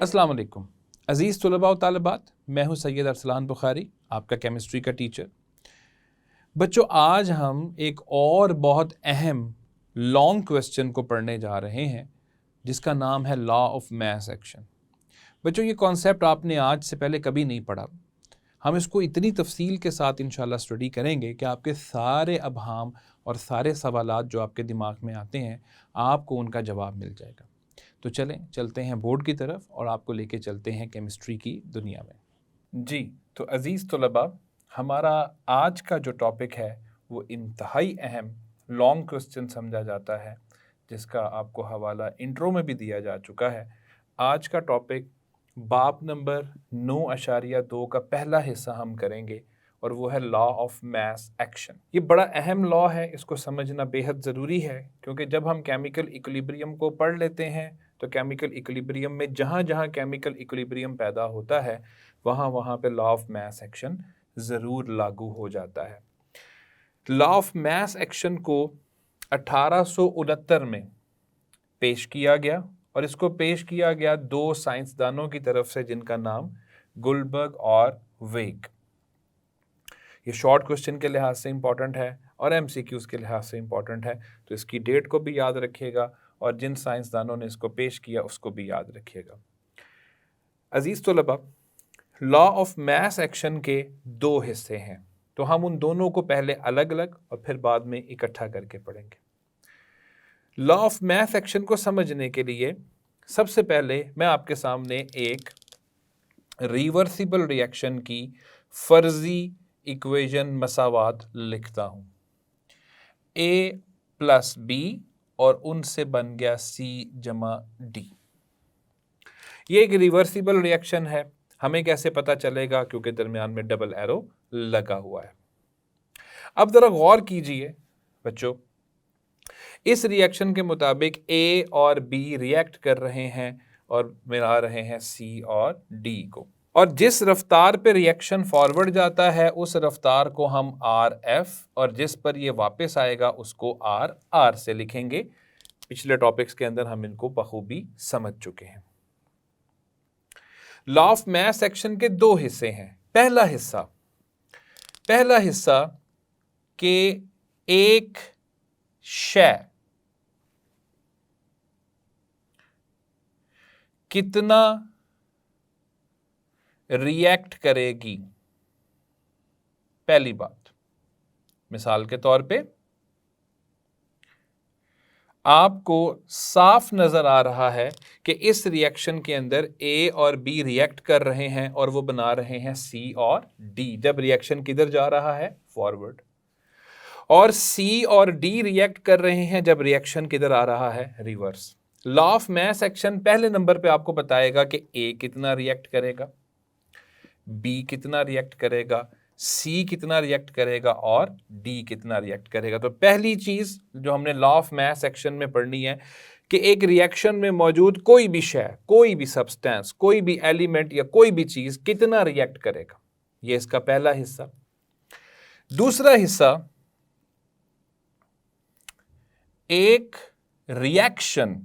अस्सलाम वालेकुम अज़ीज़ तुलबा व तालिबात, मैं हूँ सैयद अरसलान बुखारी, आपका केमिस्ट्री का टीचर। बच्चों, आज हम एक और बहुत अहम लॉन्ग क्वेश्चन को पढ़ने जा रहे हैं जिसका नाम है लॉ ऑफ मास एक्शन। बच्चों, ये कॉन्सेप्ट आपने आज से पहले कभी नहीं पढ़ा। हम इसको इतनी तफसील के साथ इंशाल्लाह स्टडी करेंगे कि आपके सारे अबहाम और सारे सवालात जो आपके दिमाग में आते हैं आपको उनका जवाब मिल जाएगा। तो चलते हैं बोर्ड की तरफ और आपको लेके चलते हैं केमिस्ट्री की दुनिया में। जी, तो अज़ीज़ तलबा, हमारा आज का जो टॉपिक है वो इंतहाई अहम लॉन्ग क्वेश्चन समझा जाता है, जिसका आपको हवाला इंट्रो में भी दिया जा चुका है। आज का टॉपिक बाब नंबर 9.2 का पहला हिस्सा हम करेंगे और वो है लॉ ऑफ मास एक्शन। ये बड़ा अहम लॉ है, इसको समझना बेहद ज़रूरी है क्योंकि जब हम केमिकल इक्विलिब्रियम को पढ़ लेते हैं तो केमिकल इक्विलिब्रियम में जहाँ जहाँ केमिकल इक्विलिब्रियम पैदा होता है वहाँ वहाँ पे लॉ ऑफ मास एक्शन ज़रूर लागू हो जाता है। लॉ ऑफ मास एक्शन को 1869 में पेश किया गया और इसको पेश किया गया दो साइंसदानों की तरफ से जिनका नाम गुलबर्ग और वेग। ये शॉर्ट क्वेश्चन के लिहाज से इंपॉर्टेंट है और एमसीक्यूज के लिहाज से इंपॉर्टेंट है, तो इसकी डेट को भी याद रखिएगा और जिन साइंसदानों ने इसको पेश किया उसको भी याद रखिएगा। अजीज तलबा, लॉ ऑफ मास एक्शन के दो हिस्से हैं, तो हम उन दोनों को पहले अलग अलग और फिर बाद में इकट्ठा करके पढ़ेंगे। लॉ ऑफ मास एक्शन को समझने के लिए सबसे पहले मैं आपके सामने एक रिवर्सिबल रिएक्शन की फर्जी इक्वेशन मसावात लिखता हूं। A + B और उनसे बन गया C + D। ये एक रिवर्सिबल रिएक्शन है। हमें कैसे पता चलेगा? क्योंकि दरमियान में डबल एरो लगा हुआ है। अब जरा गौर कीजिए बच्चों, इस रिएक्शन के मुताबिक A और B रिएक्ट कर रहे हैं और मिला रहे हैं C और D को, और जिस रफ्तार पे रिएक्शन फॉरवर्ड जाता है उस रफ्तार को हम RF और जिस पर ये वापस आएगा उसको RR से लिखेंगे। पिछले टॉपिक्स के अंदर हम इनको बखूबी समझ चुके हैं। लॉ ऑफ मास एक्शन के दो हिस्से हैं। पहला हिस्सा के एक शय कितना रिएक्ट करेगी। पहली बात, मिसाल के तौर पे आपको साफ नजर आ रहा है कि इस रिएक्शन के अंदर A और B रिएक्ट कर रहे हैं और वो बना रहे हैं C और D। जब रिएक्शन किधर जा रहा है? फॉरवर्ड। और C और D रिएक्ट कर रहे हैं जब रिएक्शन किधर आ रहा है? Reverse. Law of mass action पहले नंबर पे आपको बताएगा कि A कितना रिएक्ट करेगा, B कितना रिएक्ट करेगा, C कितना रिएक्ट करेगा और D कितना रिएक्ट करेगा। तो पहली चीज जो हमने लॉ ऑफ मास एक्शन में पढ़नी है कि एक रिएक्शन में मौजूद कोई भी शय, कोई भी सब्सटेंस, कोई भी एलिमेंट या कोई भी चीज कितना रिएक्ट करेगा। ये इसका पहला हिस्सा। दूसरा हिस्सा, एक रिएक्शन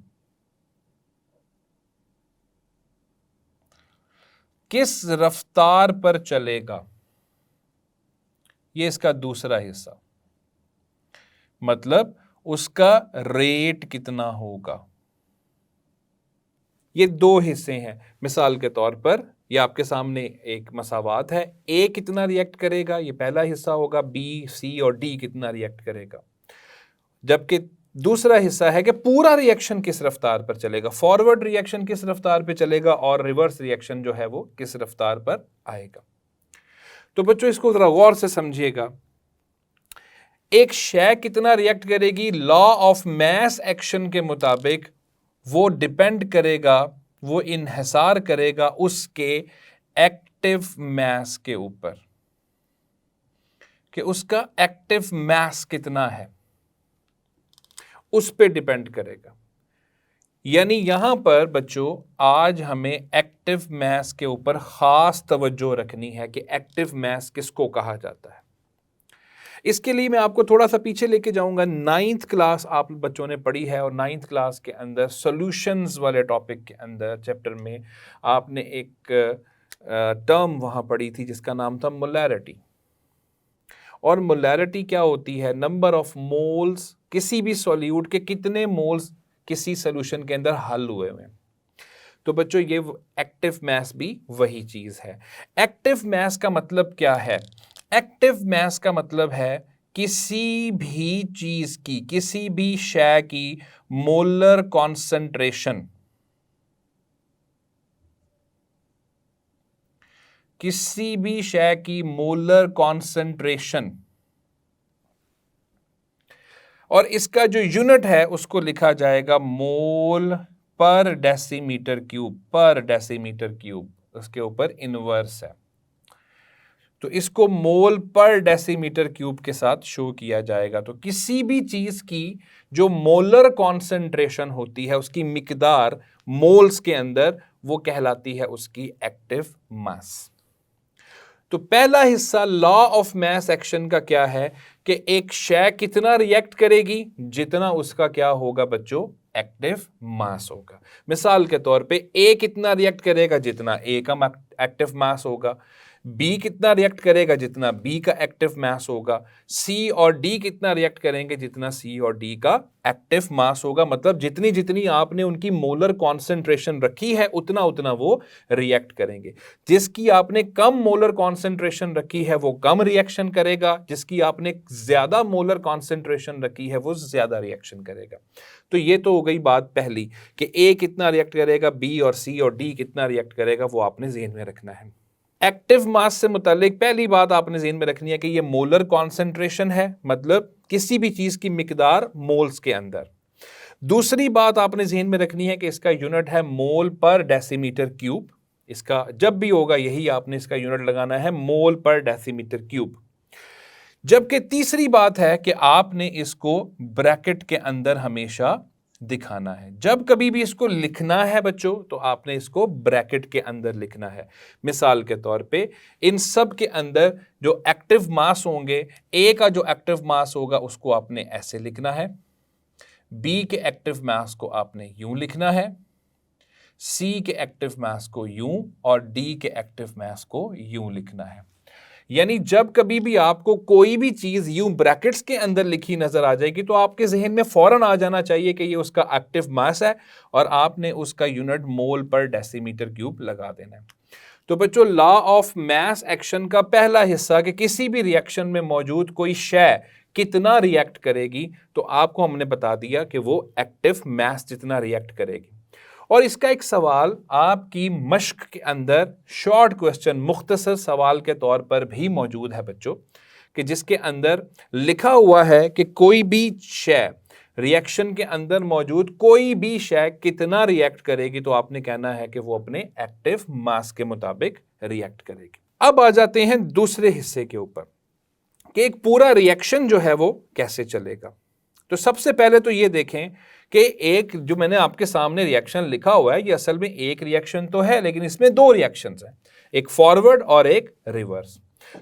किस रफ्तार पर चलेगा, ये इसका दूसरा हिस्सा। मतलब उसका रेट कितना होगा। ये दो हिस्से हैं। मिसाल के तौर पर ये आपके सामने एक मसावात है। A कितना रिएक्ट करेगा, ये पहला हिस्सा होगा। B, C और D कितना रिएक्ट करेगा। जबकि दूसरा हिस्सा है कि पूरा रिएक्शन किस रफ्तार पर चलेगा, फॉरवर्ड रिएक्शन किस रफ्तार पर चलेगा और रिवर्स रिएक्शन जो है वो किस रफ्तार पर आएगा। तो बच्चों, इसको जरा गौर से समझिएगा। एक शय कितना रिएक्ट करेगी, लॉ ऑफ मास एक्शन के मुताबिक वो डिपेंड करेगा, वो इन्हिसार करेगा उसके एक्टिव मास के ऊपर, कि उसका एक्टिव मास कितना है, उस पे डिपेंड करेगा। यानी यहां पर बच्चों आज हमें एक्टिव मास के ऊपर खास तवज्जो रखनी है कि एक्टिव मास किसको कहा जाता है। इसके लिए मैं आपको थोड़ा सा पीछे लेके जाऊंगा। 9th क्लास आप बच्चों ने पढ़ी है और 9th क्लास के अंदर सॉल्यूशंस वाले टॉपिक के अंदर चैप्टर में आपने एक टर्म वहां पढ़ी थी जिसका नाम था मोलैरिटी। और मोलैरिटी क्या होती है? नंबर ऑफ मोल्स, किसी भी सॉल्यूट के कितने मोल्स किसी सॉल्यूशन के अंदर हल हुए हैं। तो बच्चों ये एक्टिव मास भी वही चीज है। एक्टिव मास का मतलब क्या है? एक्टिव मास का मतलब है किसी भी चीज की, किसी भी शय की मोलर कॉन्सेंट्रेशन, किसी भी शय की मोलर कॉन्सेंट्रेशन, और इसका जो यूनिट है उसको लिखा जाएगा मोल पर डेसीमीटर क्यूब, पर डेसीमीटर क्यूब, उसके ऊपर इनवर्स है। तो इसको मोल पर डेसीमीटर क्यूब के साथ शो किया जाएगा। तो किसी भी चीज की जो मोलर कॉन्सेंट्रेशन होती है, उसकी मिकदार मोल्स के अंदर, वो कहलाती है उसकी एक्टिव मास। तो पहला हिस्सा लॉ ऑफ मास एक्शन का क्या है कि एक शय कितना रिएक्ट करेगी, जितना उसका क्या होगा बच्चों, एक्टिव मास होगा। मिसाल के तौर पे ए कितना रिएक्ट करेगा, जितना ए का एक्टिव मास होगा। बी कितना रिएक्ट करेगा, जितना बी का एक्टिव मास होगा। सी और डी कितना रिएक्ट करेंगे, जितना सी और डी का एक्टिव मास होगा। मतलब जितनी जितनी आपने उनकी मोलर कॉन्सेंट्रेशन रखी है, उतना उतना वो रिएक्ट करेंगे। जिसकी आपने कम मोलर कॉन्सेंट्रेशन रखी है वो कम रिएक्शन करेगा, जिसकी आपने ज्यादा मोलर कॉन्सेंट्रेशन रखी है वो ज्यादा रिएक्शन करेगा। तो ये तो हो गई बात पहली कि ए कितना रिएक्ट करेगा, बी और सी और डी कितना रिएक्ट करेगा, वो आपने ज़हन में रखना है। एक्टिव मास से मुतालिक पहली बात आपने ज़हन में रखनी है कि ये मोलर कॉन्सेंट्रेशन है, मतलब किसी भी चीज की मिकदार मोल्स के अंदर। दूसरी बात आपने ज़हन में रखनी है कि इसका यूनिट है मोल पर डेसीमीटर क्यूब। इसका जब भी होगा यही आपने इसका यूनिट लगाना है, मोल पर डेसीमीटर क्यूब। जबकि तीसरी बात है कि आपने इसको ब्रैकेट के अंदर हमेशा दिखाना है। जब कभी भी इसको लिखना है बच्चों, तो आपने इसको ब्रैकेट के अंदर लिखना है। मिसाल के तौर पे इन सब के अंदर जो एक्टिव मास होंगे, ए का जो एक्टिव मास होगा उसको आपने ऐसे लिखना है, बी के एक्टिव मास को आपने यूं लिखना है, सी के एक्टिव मास को यूं, और डी के एक्टिव मास को यूं लिखना है। यानी जब कभी भी आपको कोई भी चीज यूं ब्रैकेट्स के अंदर लिखी नजर आ जाएगी तो आपके जहन में फौरन आ जाना चाहिए कि ये उसका एक्टिव मास है और आपने उसका यूनिट मोल पर डेसीमीटर क्यूब लगा देना है। तो बच्चों लॉ ऑफ मास एक्शन का पहला हिस्सा कि किसी भी रिएक्शन में मौजूद कोई शय कितना रिएक्ट करेगी, तो आपको हमने बता दिया कि वो एक्टिव मास जितना रिएक्ट करेगी। और इसका एक सवाल आपकी मश्क के अंदर शॉर्ट क्वेश्चन, मुख्तसर सवाल के तौर पर भी मौजूद है बच्चों, कि जिसके अंदर लिखा हुआ है कि कोई भी शय, रिएक्शन के अंदर मौजूद कोई भी शय कितना रिएक्ट करेगी, तो आपने कहना है कि वो अपने एक्टिव मास के मुताबिक रिएक्ट करेगी। अब आ जाते हैं दूसरे हिस्से के ऊपर कि एक पूरा रिएक्शन जो है वो कैसे चलेगा। तो सबसे पहले तो ये देखें कि एक जो मैंने आपके सामने रिएक्शन लिखा हुआ है, ये असल में एक रिएक्शन तो है, लेकिन इसमें दो रिएक्शंस हैं, एक फॉरवर्ड और एक रिवर्स।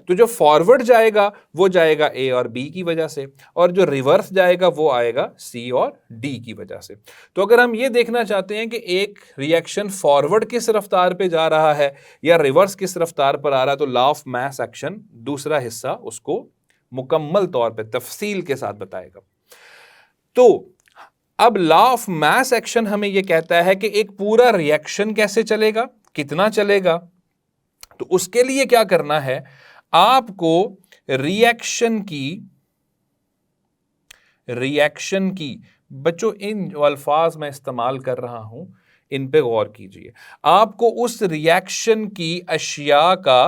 तो जो फॉरवर्ड जाएगा वो जाएगा ए और बी की वजह से, और जो रिवर्स जाएगा वो आएगा सी और डी की वजह से। तो अगर हम ये देखना चाहते हैं कि एक रिएक्शन फॉरवर्ड किस रफ्तार पे जा रहा है या रिवर्स किस रफ्तार पर आ रहा है, तो लॉ ऑफ मास एक्शन दूसरा हिस्सा उसको मुकम्मल तौर पे तफसील के साथ बताएगा। तो अब लॉ ऑफ मास एक्शन हमें यह कहता है कि एक पूरा रिएक्शन कैसे चलेगा, कितना चलेगा। तो उसके लिए क्या करना है, आपको रिएक्शन की बच्चों इन जो अल्फाज मैं इस्तेमाल कर रहा हूं इन पे गौर कीजिए। आपको उस रिएक्शन की अशिया का,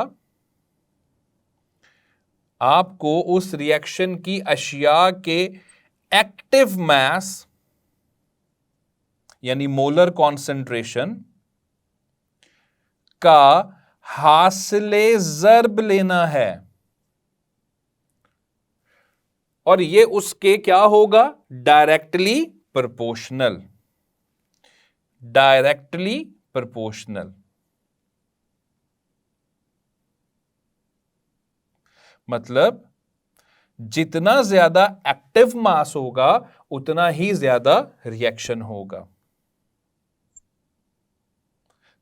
आपको उस रिएक्शन की अशिया के एक्टिव मास यानी मोलर कॉन्सेंट्रेशन का हासिले ज़र्ब लेना है, और ये उसके क्या होगा, डायरेक्टली प्रोपोर्शनल, डायरेक्टली प्रोपोर्शनल। मतलब जितना ज्यादा एक्टिव मास होगा उतना ही ज्यादा रिएक्शन होगा।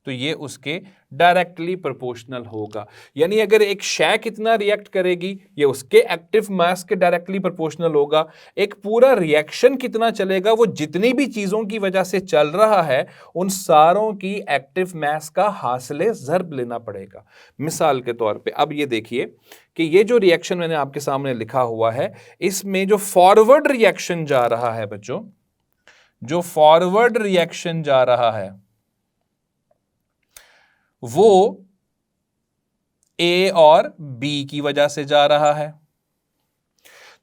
तो ये उसके डायरेक्टली प्रोपोर्शनल होगा। यानी अगर एक शय कितना रिएक्ट करेगी ये उसके एक्टिव मास के डायरेक्टली प्रोपोर्शनल होगा। एक पूरा रिएक्शन कितना चलेगा वो जितनी भी चीजों की वजह से चल रहा है उन सारों की एक्टिव मास का हासिले ज़र्ब लेना पड़ेगा। मिसाल के तौर पे अब ये देखिए कि ये जो रिएक्शन मैंने आपके सामने लिखा हुआ है इसमें जो फॉरवर्ड रिएक्शन जा रहा है बच्चों, जो फॉरवर्ड रिएक्शन जा रहा है वो ए और बी की वजह से जा रहा है।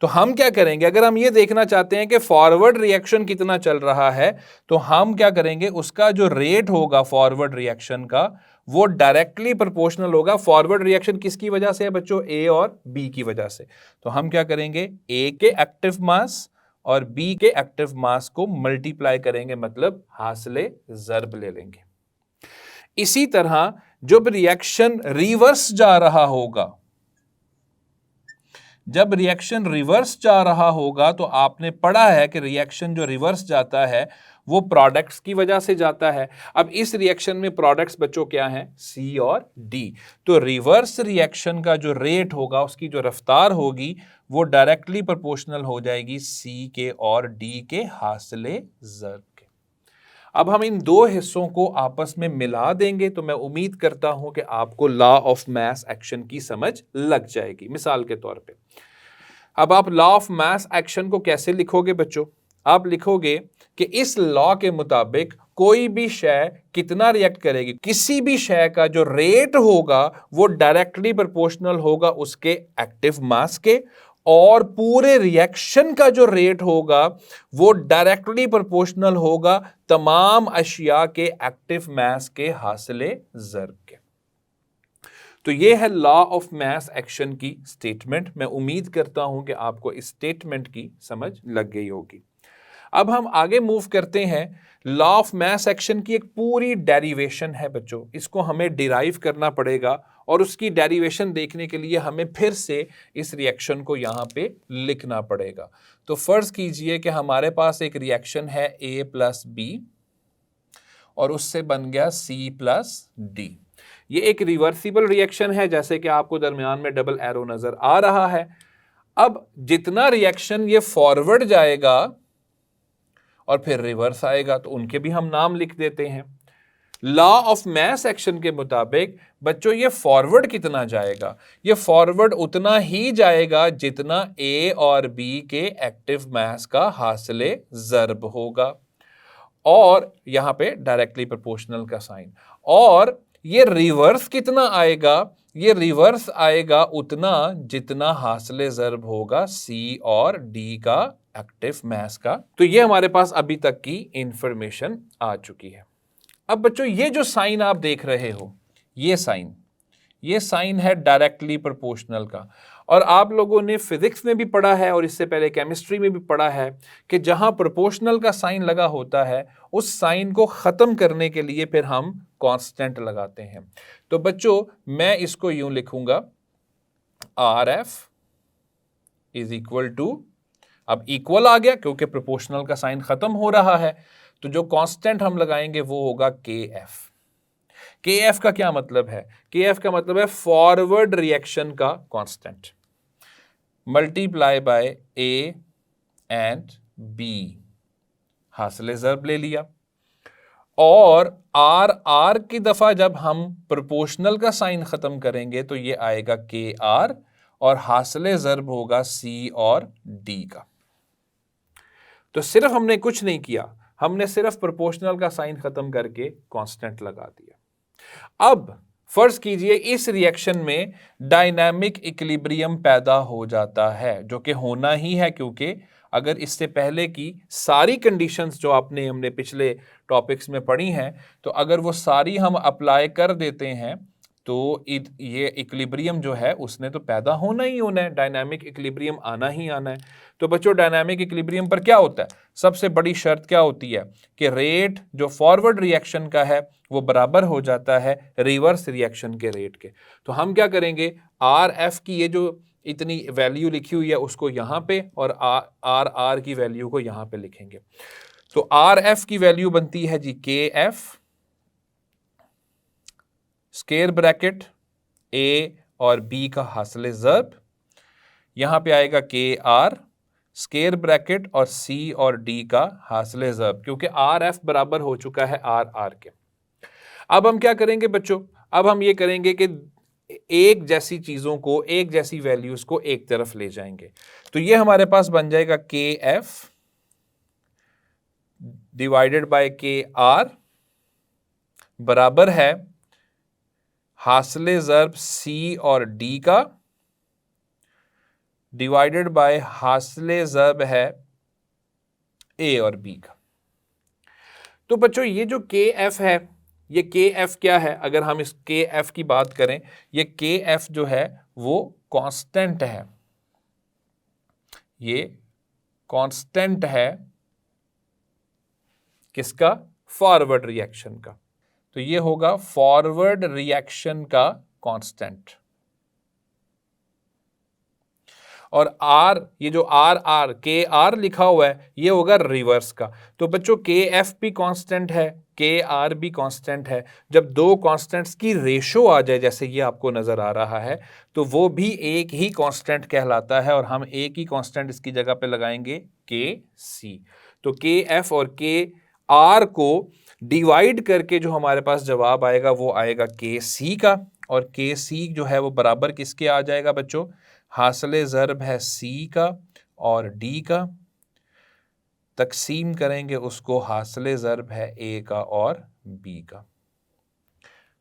तो हम क्या करेंगे, अगर हम ये देखना चाहते हैं कि फॉरवर्ड रिएक्शन कितना चल रहा है तो हम क्या करेंगे, उसका जो रेट होगा फॉरवर्ड रिएक्शन का वो डायरेक्टली प्रोपोर्शनल होगा। फॉरवर्ड रिएक्शन किसकी वजह से है बच्चों, ए और बी की वजह से। तो हम क्या करेंगे, ए के एक्टिव मास और बी के एक्टिव मास को मल्टीप्लाई करेंगे, मतलब हासिले ज़र्ब ले लेंगे। इसी तरह जब रिएक्शन रिवर्स जा रहा होगा, जब रिएक्शन रिवर्स जा रहा होगा तो आपने पढ़ा है कि रिएक्शन जो रिवर्स जाता है वो प्रोडक्ट्स की वजह से जाता है। अब इस रिएक्शन में प्रोडक्ट्स बच्चों क्या हैं, सी और डी। तो रिवर्स रिएक्शन का जो रेट होगा, उसकी जो रफ्तार होगी वो डायरेक्टली प्रोपोर्शनल हो जाएगी सी के और डी के हासिले ज़र्ब के। अब हम इन दो हिस्सों को आपस में मिला देंगे तो मैं उम्मीद करता हूं कि आपको लॉ ऑफ मास एक्शन की समझ लग जाएगी। मिसाल के तौर पे अब आप लॉ ऑफ मास एक्शन को कैसे लिखोगे बच्चों, आप लिखोगे कि इस लॉ के मुताबिक कोई भी शय कितना रिएक्ट करेगी, किसी भी शय का जो रेट होगा वो डायरेक्टली प्रोपोर्शनल होगा उसके एक्टिव मास के, और पूरे रिएक्शन का जो रेट होगा वो डायरेक्टली प्रोपोर्शनल होगा तमाम अशिया के एक्टिव मास के हासिले ज़र्ब के। तो ये है लॉ ऑफ मास एक्शन की स्टेटमेंट। मैं उम्मीद करता हूं कि आपको इस स्टेटमेंट की समझ लग गई होगी। अब हम आगे मूव करते हैं। लॉ ऑफ मास एक्शन की एक पूरी डेरिवेशन है बच्चों, इसको हमें डिराइव करना पड़ेगा और उसकी डेरिवेशन देखने के लिए हमें फिर से इस रिएक्शन को यहाँ पे लिखना पड़ेगा। तो फर्ज कीजिए कि हमारे पास एक रिएक्शन है A प्लस बी और उससे बन गया C प्लस डी। ये एक रिवर्सिबल रिएक्शन है, जैसे कि आपको दरमियान में डबल एरो नजर आ रहा है। अब जितना रिएक्शन ये फॉरवर्ड जाएगा और फिर रिवर्स आएगा तो उनके भी हम नाम लिख देते हैं। लॉ ऑफ मास एक्शन के मुताबिक बच्चों ये फॉरवर्ड कितना जाएगा, ये फॉरवर्ड उतना ही जाएगा जितना ए और बी के एक्टिव मास का हासिले ज़र्ब होगा, और यहां पे डायरेक्टली प्रोपोर्शनल का साइन। और ये रिवर्स कितना आएगा, ये रिवर्स आएगा उतना जितना हासिले ज़र्ब होगा सी और डी का एक्टिव मास का। तो ये हमारे पास अभी तक की इंफॉर्मेशन आ चुकी है। अब बच्चों ये जो साइन आप देख रहे हो, ये साइन है डायरेक्टली प्रोपोर्शनल का। और आप लोगों ने फिजिक्स में भी पढ़ा है और इससे पहले केमिस्ट्री में भी पढ़ा है कि जहां प्रोपोर्शनल का साइन लगा होता है उस साइन को खत्म करने के लिए फिर हम कांस्टेंट लगाते हैं। तो बच्चों मैं इसको यूं लिखूंगा, R F is equal to, अब इक्वल आ गया क्योंकि प्रोपोर्शनल का साइन खत्म हो रहा है, तो जो कांस्टेंट हम लगाएंगे वो होगा के एफ। के एफ का क्या मतलब है, के एफ का मतलब है फॉरवर्ड रिएक्शन का constant multiply by A and B, हासिले ज़र्ब ले लिया। और आर की दफा जब हम प्रोपोर्शनल का साइन खत्म करेंगे तो ये आएगा के आर और हासिले ज़र्ब होगा सी और डी का। तो सिर्फ हमने कुछ नहीं किया, हमने सिर्फ प्रोपोर्शनल का साइन खत्म करके कांस्टेंट लगा दिया। अब फर्ज कीजिए इस रिएक्शन में डायनामिक इक्विलिब्रियम पैदा हो जाता है, जो कि होना ही है, क्योंकि अगर इससे पहले की सारी कंडीशंस जो हमने पिछले टॉपिक्स में पढ़ी हैं तो अगर वो सारी हम अप्लाई कर देते हैं तो ये इक्विलिब्रियम जो है उसने तो पैदा होना ही होना है, डायनामिक इक्विलिब्रियम आना ही आना है। तो बच्चों डायनामिक इक्विलिब्रियम पर क्या होता है, सबसे बड़ी शर्त क्या होती है कि रेट जो फॉरवर्ड रिएक्शन का है वो बराबर हो जाता है रिवर्स रिएक्शन के रेट के। तो हम क्या करेंगे, आर एफ की ये जो इतनी वैल्यू लिखी हुई है उसको यहाँ पे और आर आर की वैल्यू को यहाँ पे लिखेंगे। तो आर एफ की वैल्यू बनती है जी के एफ स्क्वायर ब्रैकेट ए और बी का हासिल ज़र्ब, यहाँ पे आएगा के आर स्क्वायर ब्रैकेट और सी और डी का हासिल ज़र्ब, क्योंकि आर एफ बराबर हो चुका है आर आर के। अब हम क्या करेंगे बच्चों, अब हम ये करेंगे कि एक जैसी चीज़ों को, एक जैसी वैल्यूज़ को एक तरफ ले जाएंगे। तो ये हमारे पास बन जाएगा के एफ डिवाइडेड बाय के आर बराबर है हासिल ज़र्ब सी और डी का डिवाइडेड बाय हासिल ज़र्ब है ए और बी का। तो बच्चों ये जो के एफ है, ये के एफ क्या है, अगर हम इस के एफ की बात करें, ये के एफ जो है वो कांस्टेंट है, ये कांस्टेंट है किसका, फॉरवर्ड रिएक्शन का। तो ये होगा फॉरवर्ड रिएक्शन का कांस्टेंट। और आर, ये जो आर आर के आर लिखा हुआ है ये होगा रिवर्स का। तो बच्चों के एफ भी कांस्टेंट है, के आर भी कांस्टेंट है। जब दो कांस्टेंट्स की रेशो आ जाए, जैसे ये आपको नजर आ रहा है, तो वो भी एक ही कांस्टेंट कहलाता है और हम एक ही कांस्टेंट इसकी जगह पे लगाएंगे के सी। तो के एफ और के आर को डिवाइड करके जो हमारे पास जवाब आएगा वो आएगा के सी का, और के सी जो है वो बराबर किसके आ जाएगा बच्चों, हासिल ज़र्ब है सी का और डी का, तकसीम करेंगे उसको, हासिल ज़र्ब है ए का और बी का।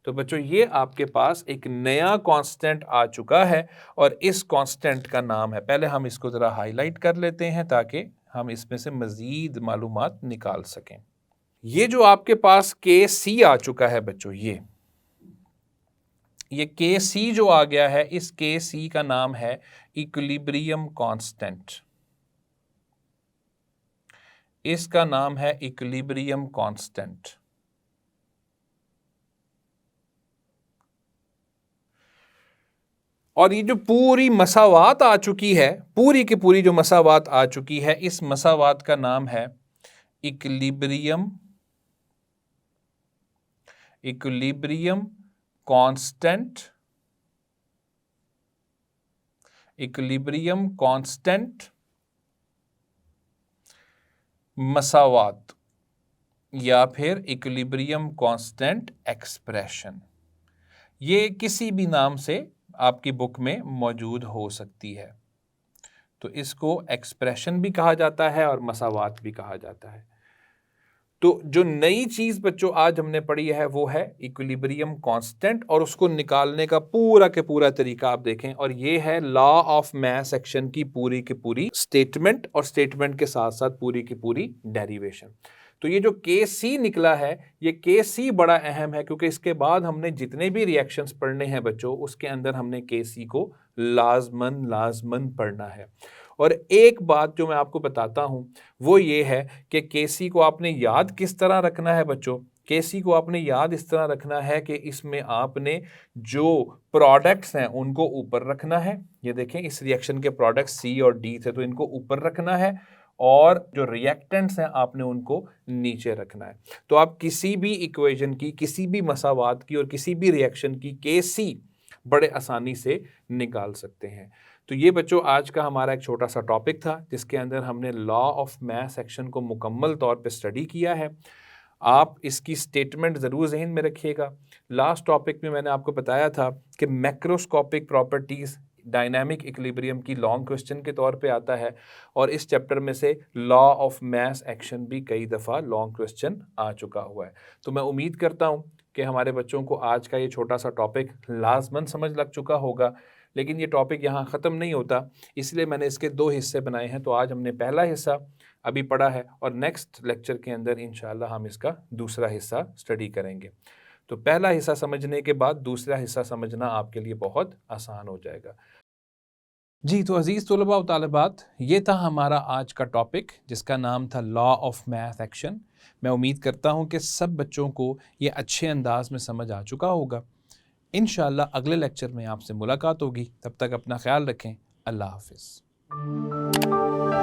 तो बच्चों ये आपके पास एक नया कांस्टेंट आ चुका है और इस कांस्टेंट का नाम है, पहले हम इसको ज़रा हाईलाइट कर लेते हैं ताकि हम इसमें से मज़ीद मालूमात निकाल सकें। ये जो आपके पास के सी आ चुका है बच्चों, ये के सी जो आ गया है, इस के सी का नाम है इक्विलिब्रियम कांस्टेंट। इसका नाम है इक्विलिब्रियम कांस्टेंट। और ये जो पूरी मसावात आ चुकी है, पूरी की पूरी जो मसावात आ चुकी है, इस मसावात का नाम है इक्विलिब्रियम कांस्टेंट। इक्विलिब्रियम कांस्टेंट मसावात या फिर इक्विलिब्रियम कांस्टेंट एक्सप्रेशन, ये किसी भी नाम से आपकी बुक में मौजूद हो सकती है। तो इसको एक्सप्रेशन भी कहा जाता है और मसावात भी कहा जाता है। तो जो नई चीज बच्चों आज हमने पढ़ी है वो है इक्विलिब्रियम कांस्टेंट, और उसको निकालने का पूरा के पूरा तरीका आप देखें, और ये है लॉ ऑफ मास एक्शन की पूरी स्टेटमेंट, और स्टेटमेंट के साथ साथ पूरी की पूरी डेरिवेशन। तो ये जो के सी निकला है, ये के सी बड़ा अहम है, क्योंकि इसके बाद हमने जितने भी रिएक्शंस पढ़ने हैं बच्चों, उसके अंदर हमने के सी को लाजमन पढ़ना है। और एक बात जो मैं आपको बताता हूं वो ये है कि के सी को आपने याद किस तरह रखना है बच्चों। के सी को आपने याद इस तरह रखना है कि इसमें आपने जो प्रोडक्ट्स हैं उनको ऊपर रखना है। ये देखें, इस रिएक्शन के प्रोडक्ट्स सी और डी थे, तो इनको ऊपर रखना है, और जो रिएक्टेंट्स हैं आपने उनको नीचे रखना है। तो आप किसी भी इक्वेशन की, किसी भी मसावात की और किसी भी रिएक्शन की के सी बड़े आसानी से निकाल सकते हैं। तो ये बच्चों आज का हमारा एक छोटा सा टॉपिक था जिसके अंदर हमने लॉ ऑफ मास एक्शन को मुकम्मल तौर पे स्टडी किया है। आप इसकी स्टेटमेंट ज़रूर जहन में रखिएगा। लास्ट टॉपिक में मैंने आपको बताया था कि मैक्रोस्कोपिक प्रॉपर्टीज़ डायनामिक इक्विलिब्रियम की लॉन्ग क्वेश्चन के तौर पे आता है, और इस चैप्टर में से लॉ ऑफ मास एक्शन भी कई दफ़ा लॉन्ग क्वेश्चन आ चुका हुआ है। तो मैं उम्मीद करता हूँ कि हमारे बच्चों को आज का ये छोटा सा टॉपिक लाजमन समझ लग चुका होगा। लेकिन ये टॉपिक यहाँ ख़त्म नहीं होता, इसलिए मैंने इसके दो हिस्से बनाए हैं। तो आज हमने पहला हिस्सा अभी पढ़ा है, और नेक्स्ट लेक्चर के अंदर इंशाल्लाह हम इसका दूसरा हिस्सा स्टडी करेंगे। तो पहला हिस्सा समझने के बाद दूसरा हिस्सा समझना आपके लिए बहुत आसान हो जाएगा। जी, तो अज़ीज़ तलबा व तालिबात, ये था हमारा आज का टॉपिक जिसका नाम था लॉ ऑफ मैथ एक्शन। मैं उम्मीद करता हूँ कि सब बच्चों को ये अच्छे अंदाज में समझ आ चुका होगा। इंशाअल्लाह अगले लेक्चर में आपसे मुलाकात होगी। तब तक अपना ख्याल रखें। अल्लाह हाफिज़।